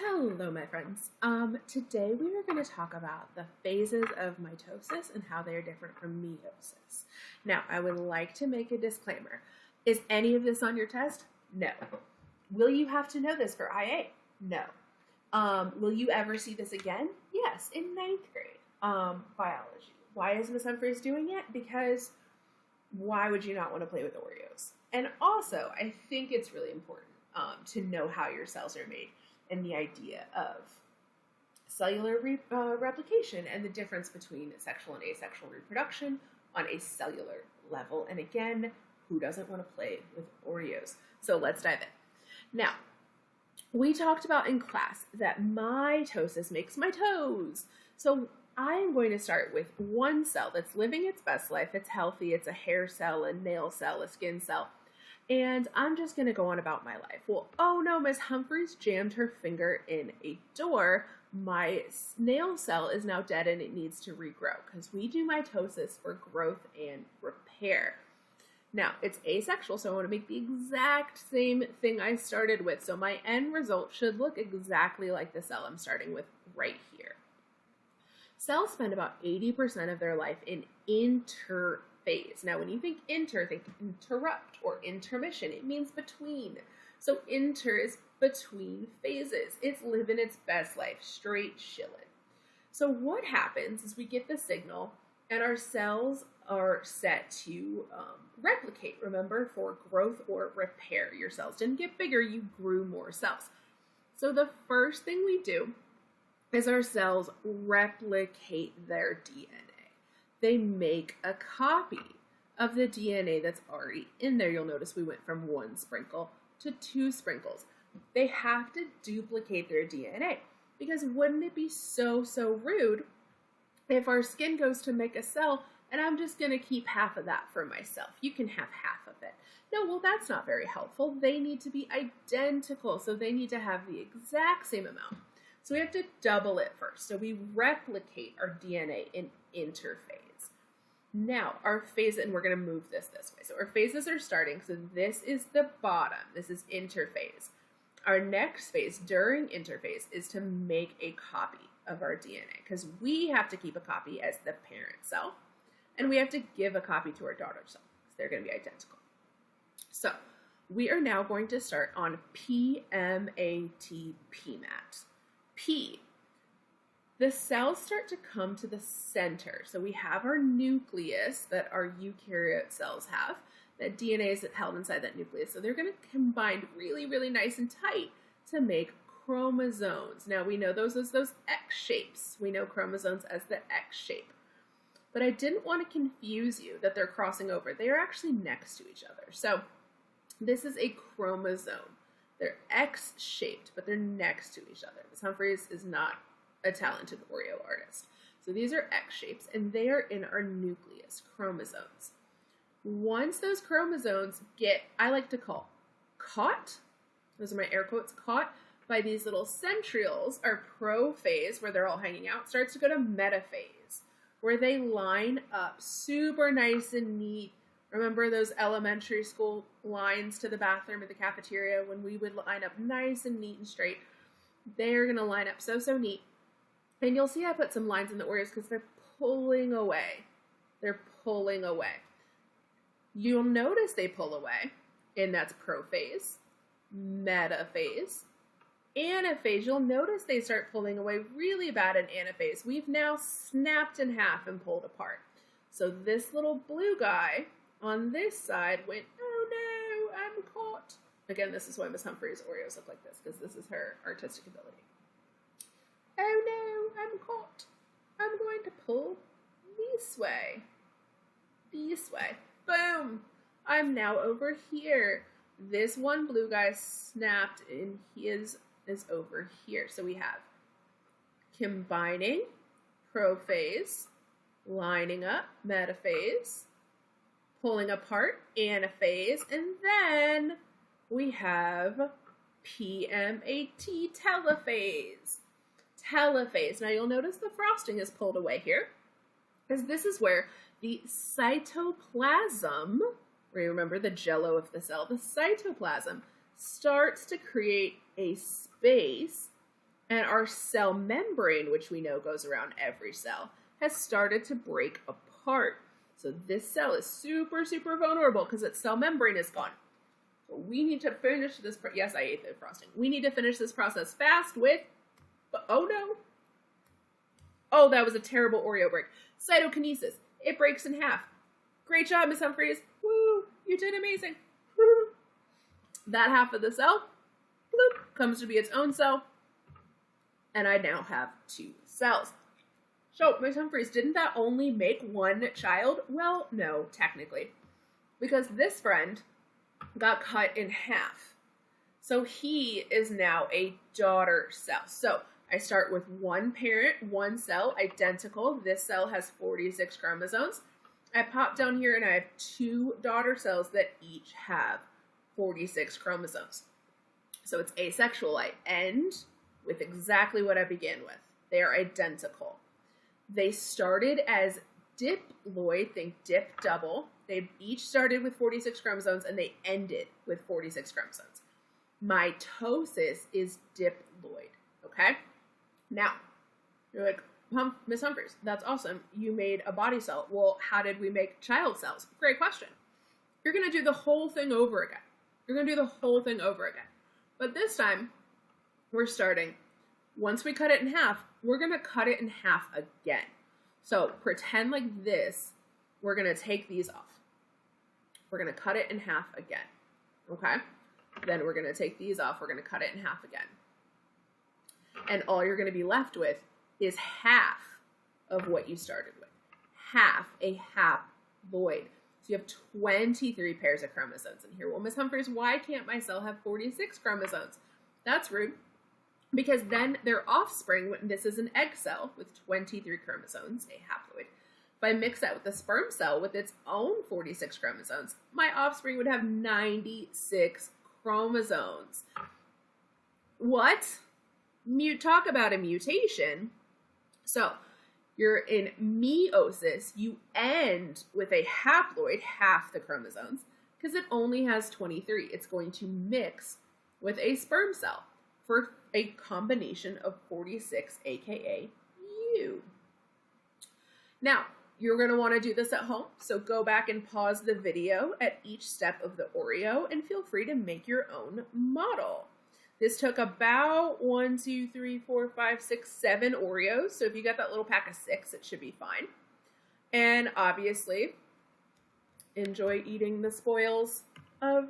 Hello, my friends. Today we are going to talk about the phases of mitosis and how they are different from meiosis. Now, I would like to make a disclaimer. Is any of this on your test? No. Will you have to know this for IA? No. Will you ever see this again? Yes, in ninth grade. Biology. Why is Miss Humphreys doing it? Because why would you not want to play with Oreos? And also, I think it's really important to know how your cells are made and the idea of cellular replication and the difference between sexual and asexual reproduction on a cellular level. And again, who doesn't want to play with Oreos? So let's dive in. Now, we talked about in class that mitosis makes mitose. So I'm going to start with one cell that's living its best life. It's healthy. It's a hair cell, a nail cell, a skin cell. And I'm just going to go on about my life. Well, oh no, Miss Humphreys jammed her finger in a door. My nail cell is now dead and it needs to regrow because we do mitosis for growth and repair. Now, it's asexual, so I want to make the exact same thing I started with. So my end result should look exactly like the cell I'm starting with right here. Cells spend about 80% of their life in interphase. Now, when you think interrupt or intermission. It means between. So inter is between phases. It's living its best life, straight chilling. So what happens is we get the signal and our cells are set to replicate, remember, for growth or repair. Your cells didn't get bigger, you grew more cells. So the first thing we do is our cells replicate their DNA. They make a copy of the DNA that's already in there. You'll notice we went from 1 sprinkle to 2 sprinkles. They have to duplicate their DNA because wouldn't it be so rude if our skin goes to make a cell and I'm just going to keep half of that for myself. You can have half of it. No, well, that's not very helpful. They need to be identical, so they need to have the exact same amount. So we have to double it first. So we replicate our DNA in interphase. Now, our phase, and we're going to move this way. So our phases are starting. So this is the bottom. This is interphase. Our next phase during interphase is to make a copy of our DNA because we have to keep a copy as the parent cell, and we have to give a copy to our daughter cell because they're going to be identical. So we are now going to start on PMAT, PMAT. P. The cells start to come to the center. So we have our nucleus that our eukaryote cells have. That DNA is held inside that nucleus. So they're going to combine really nice and tight to make chromosomes. Now we know those as those X shapes. We know chromosomes as the X shape. But I didn't want to confuse you that they're crossing over. They are actually next to each other. So this is a chromosome. They're X-shaped, but they're next to each other. Miss Humphreys is not a talented Oreo artist. So these are X shapes, and they are in our nucleus, chromosomes. Once those chromosomes get, I like to call, caught, those are my air quotes, caught by these little centrioles, our prophase, where they're all hanging out, starts to go to metaphase, where they line up super nice and neat. Remember those elementary school lines to the bathroom at the cafeteria when we would line up nice and neat and straight? They're going to line up so neat. And you'll see I put some lines in the Oreos because they're pulling away. They're pulling away. You'll notice they pull away, and that's prophase, metaphase, anaphase. You'll notice they start pulling away really bad in anaphase. We've now snapped in half and pulled apart. So this little blue guy on this side went, oh no, I'm caught. Again, this is why Miss Humphreys' Oreos look like this, because this is her artistic ability. Oh no, I'm caught. I'm going to pull this way. This way. Boom. I'm now over here. This one blue guy snapped and his is over here. So we have combining, prophase, lining up, metaphase, pulling apart, anaphase, and then we have PMAT, telophase. Telophase. Now you'll notice the frosting is pulled away here, because this is where the cytoplasm, remember the jello of the cell, the cytoplasm starts to create a space And our cell membrane, which we know goes around every cell, has started to break apart. So this cell is super, super vulnerable because its cell membrane is gone. So we need to finish this. Yes, I ate the frosting. We need to finish this process fast with, oh no. Oh, that was a terrible Oreo break. Cytokinesis. It breaks in half. Great job, Miss Humphries. Woo, you did amazing. Woo. That half of the cell, bloop, comes to be its own cell. And I now have 2 cells. So, Miss Humphries, didn't that only make 1 child? Well, no, technically. Because this friend got cut in half. So he is now a daughter cell. So I start with 1 parent, 1 cell, identical. This cell has 46 chromosomes. I pop down here and I have 2 daughter cells that each have 46 chromosomes. So it's asexual. I end with exactly what I began with. They are identical. They started as diploid, think dip double. They each started with 46 chromosomes and they ended with 46 chromosomes. Mitosis is diploid, okay? Now, you're like, Miss Humphries, that's awesome. You made a body cell. Well, how did we make child cells? Great question. You're going to do the whole thing over again. You're going to do the whole thing over again. But this time, we're starting, once we cut it in half, we're going to cut it in half again. So pretend like this, we're going to take these off. We're going to cut it in half again, okay? Then we're going to take these off. We're going to cut it in half again. And all you're going to be left with is half of what you started with. Half, a haploid. So you have 23 pairs of chromosomes in here. Well, Miss Humphries, why can't my cell have 46 chromosomes? That's rude. Because then their offspring, this is an egg cell with 23 chromosomes, a haploid. If I mix that with a sperm cell with its own 46 chromosomes, my offspring would have 96 chromosomes. What? Talk about a mutation. So, you're in meiosis, you end with a haploid, half the chromosomes, because it only has 23. It's going to mix with a sperm cell for a combination of 46, aka you. Now, you're going to want to do this at home, so go back and pause the video at each step of the Oreo and feel free to make your own model. This took about 1, 2, 3, 4, 5, 6, 7 Oreos, so if you got that little pack of 6, it should be fine. And obviously, enjoy eating the spoils of